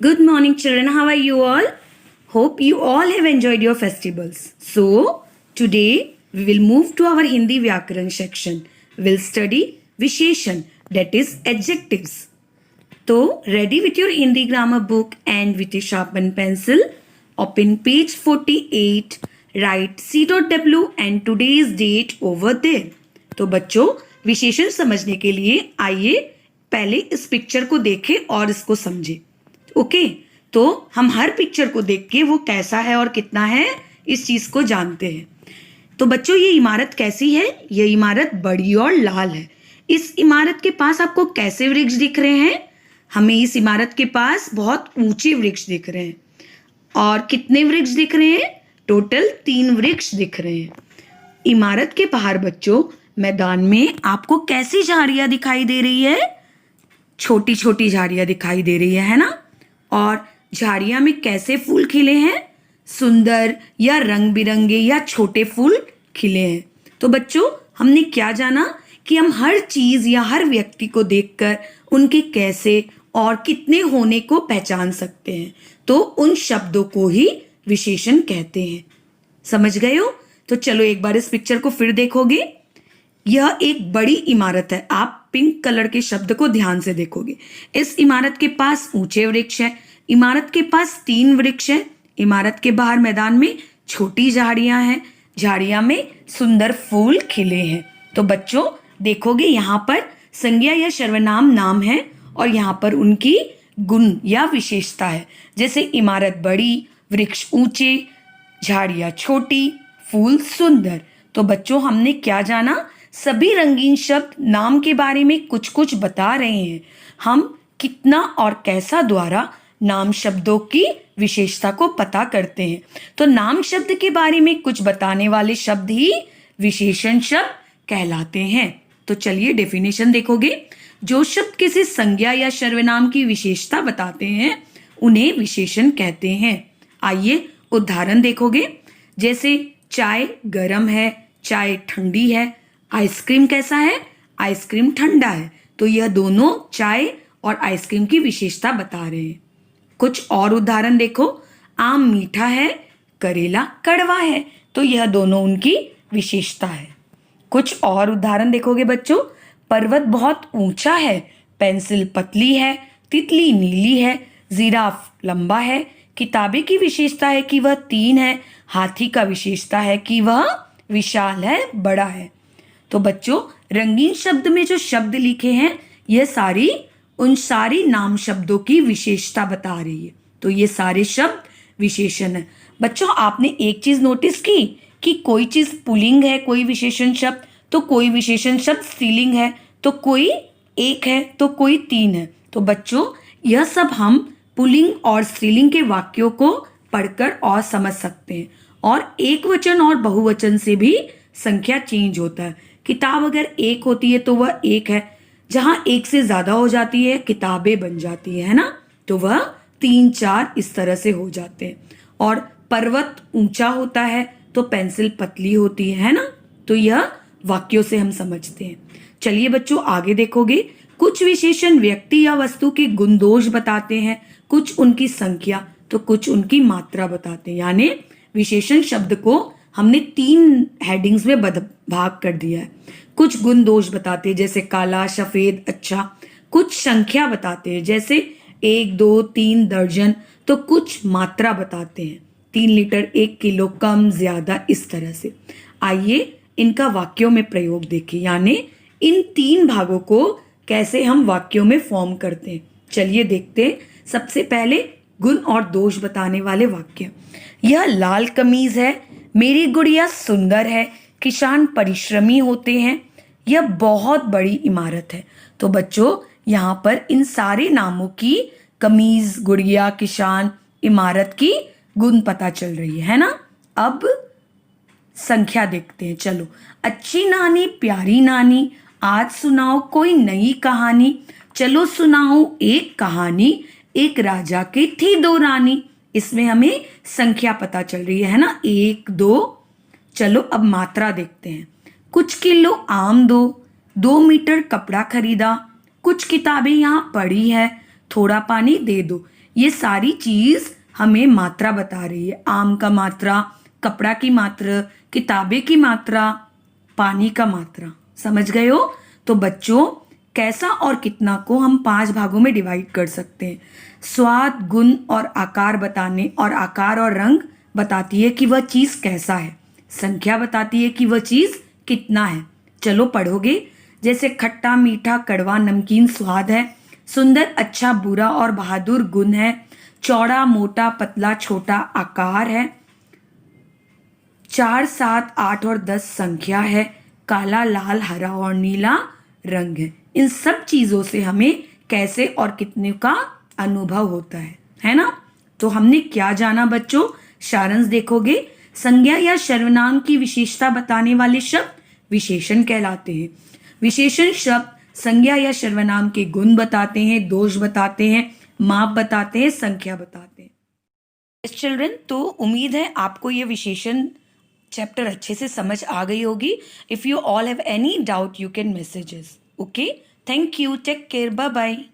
Good morning, children. How are you all? Hope you all have enjoyed your festivals. So, today we will move to our Hindi Vyakaran section. We'll study Visheshan, that is adjectives. So, ready with your Hindi grammar book and with a sharpened pencil? Open page 48, write C.W and today's date over there. तो बच्चों, विशेषण समझने के लिए आइए पहले इस picture को देखें और इसको समझें. ओके, तो हम हर पिक्चर को देख के वो कैसा है और कितना है इस चीज को जानते हैं. तो बच्चों, ये इमारत कैसी है? ये इमारत बड़ी और लाल है. इस इमारत के पास आपको कैसे वृक्ष दिख रहे हैं? हमें इस इमारत के पास बहुत ऊंचे वृक्ष दिख रहे हैं. और कितने वृक्ष दिख रहे हैं? टोटल 3 वृक्ष दिख रहे हैं. इमारत के बाहर बच्चों मैदान में आपको कैसी झाड़ियां दिखाई दे रही है? छोटी छोटी झाड़ियां दिखाई दे रही है ना? और झाड़ियां में कैसे फूल खिले हैं? सुंदर या रंग बिरंगे या छोटे फूल खिले हैं. तो बच्चों, हमने क्या जाना कि हम हर चीज या हर व्यक्ति को देखकर उनके कैसे और कितने होने को पहचान सकते हैं. तो उन शब्दों को ही विशेषण कहते हैं. समझ गए हो? तो चलो एक बार इस पिक्चर को फिर देखोगे. यह एक बड़ी इमारत है. आप पिंक कलर के शब्द को ध्यान से देखोगे. इस इमारत के पास ऊंचे वृक्ष है. इमारत के पास 3 वृक्ष है. इमारत के बाहर मैदान में छोटी झाड़ियां हैं. झाड़ियां में सुंदर फूल खिले हैं. तो बच्चों देखोगे यहाँ पर संज्ञा या सर्वनाम नाम है और यहाँ पर उनकी गुण या विशेषता है. जैसे इमारत बड़ी, वृक्ष ऊंचे, झाड़ियां छोटी, फूल सुंदर. तो बच्चों हमने क्या जाना? सभी रंगीन शब्द नाम के बारे में कुछ कुछ बता रहे हैं. हम कितना और कैसा द्वारा नाम शब्दों की विशेषता को पता करते हैं. तो नाम शब्द के बारे में कुछ बताने वाले शब्द ही विशेषण शब्द कहलाते हैं. तो चलिए डेफिनेशन देखोगे. जो शब्द किसी संज्ञा या सर्वनाम की विशेषता बताते हैं उन्हें विशेषण कहते हैं. आइए उदाहरण देखोगे. जैसे चाय गर्म है, चाय ठंडी है. आइसक्रीम कैसा है? आइसक्रीम ठंडा है. तो यह दोनों चाय और आइसक्रीम की विशेषता बता रहे हैं. कुछ और उदाहरण देखो. आम मीठा है, करेला कड़वा है. तो यह दोनों उनकी विशेषता है. कुछ और उदाहरण देखोगे बच्चों. पर्वत बहुत ऊंचा है, पेंसिल पतली है, तितली नीली है, जिराफ लंबा है. किताबे की विशेषता है कि वह 3 है. हाथी का विशेषता है कि वह विशाल है, बड़ा है. तो बच्चों रंगीन शब्द में जो शब्द लिखे हैं यह सारी उन सारी नाम शब्दों की विशेषता बता रही है. तो ये सारे शब्द विशेषण है. बच्चों आपने एक चीज नोटिस की कि कोई चीज पुल्लिंग है, कोई विशेषण शब्द, तो कोई विशेषण शब्द स्त्रीलिंग है, तो कोई 1 है, तो कोई 3 है. तो बच्चों यह सब हम पुल्लिंग और स्त्रीलिंग के वाक्यों को पढ़कर और समझ सकते हैं. और एक वचन और बहुवचन से भी संख्या चेंज होता है. किताब अगर 1 होती है तो वह 1 है. जहां 1 से ज्यादा हो जाती है किताबें बन जाती है ना, तो वह 3, 4 इस तरह से हो जाते हैं. और पर्वत ऊंचा होता है तो पेंसिल पतली होती है ना. तो यह वाक्यों से हम समझते हैं. चलिए बच्चों आगे देखोगे. कुछ विशेषण व्यक्ति या वस्तु के गुण दोष बताते हैं, कुछ उनकी संख्या तो कुछ उनकी मात्रा बताते हैं. यानी विशेषण शब्द को हमने 3 हेडिंग्स में भाग कर दिया है. कुछ गुण दोष बताते हैं जैसे काला, सफेद, अच्छा. कुछ संख्या बताते हैं जैसे 1, 2, 3 दर्जन. तो कुछ मात्रा बताते हैं 3 लीटर, 1 किलो, कम ज्यादा इस तरह से. आइए इनका वाक्यों में प्रयोग देखें. यानी इन 3 भागों को कैसे हम वाक्यों में फॉर्म करते हैं. चलिए देखते हैं. सबसे पहले गुण और दोष बताने वाले वाक्य. यह लाल कमीज है, मेरी गुड़िया सुंदर है, किसान परिश्रमी होते हैं, यह बहुत बड़ी इमारत है. तो बच्चों यहाँ पर इन सारे नामों की कमीज, गुड़िया, किसान, इमारत की गुण पता चल रही है ना. अब संख्या देखते हैं. चलो. अच्छी नानी, प्यारी नानी, आज सुनाओ कोई नई कहानी. चलो सुनाओ एक कहानी, एक राजा की थी 2 रानी. इसमें हमें संख्या पता चल रही है ना, 1, 2. चलो अब मात्रा देखते हैं. कुछ किलो आम दो, 2 मीटर कपड़ा खरीदा, कुछ किताबें यहाँ पड़ी है, थोड़ा पानी दे दो। ये सारी चीज हमें मात्रा बता रही है। आम का मात्रा, कपड़ा की मात्रा, किताबें की मात्रा, पानी का मात्रा। समझ गए हो? तो बच्चों, कैसा और कितना को हम 5 भागों में डिवाइड कर सकते हैं। स्वाद, गुण और आकार बताने, और आकार और रंग बताती है कि वह चीज कैसा है। संख्या बताती है कि वह चीज कितना है। चलो पढ़ोगे। जैसे खट्टा, मीठा, कड़वा, नमकीन स्वाद है। सुंदर, अच्छा, बुरा और बहादुर गुण है। चौड़ा, मोटा, पतला, छोटा आकार है। 4, 7, 8 और 10 संख्या है। काला, लाल, हरा और नीला रंग है। इन सब चीजों से हमें कैसे और कितने का अनुभव होता है ना? तो हमने क्या जाना बच्चों? सारांश देखोगे। संज्ञा या सर्वनाम की विशेषता बताने वाले शब्द विशेषण कहलाते हैं। विशेषण शब्द संज्ञा या सर्वनाम के गुण बताते हैं, दोष बताते हैं, माप बताते हैं, संख्या बताते हैं। चिल्ड्रन, तो उम्मीद है आपको ये विशेषण चैप्टर अच्छे से समझ आ गई होगी। If you all have any doubt you can messages. Okay, thank you, take care, bye bye.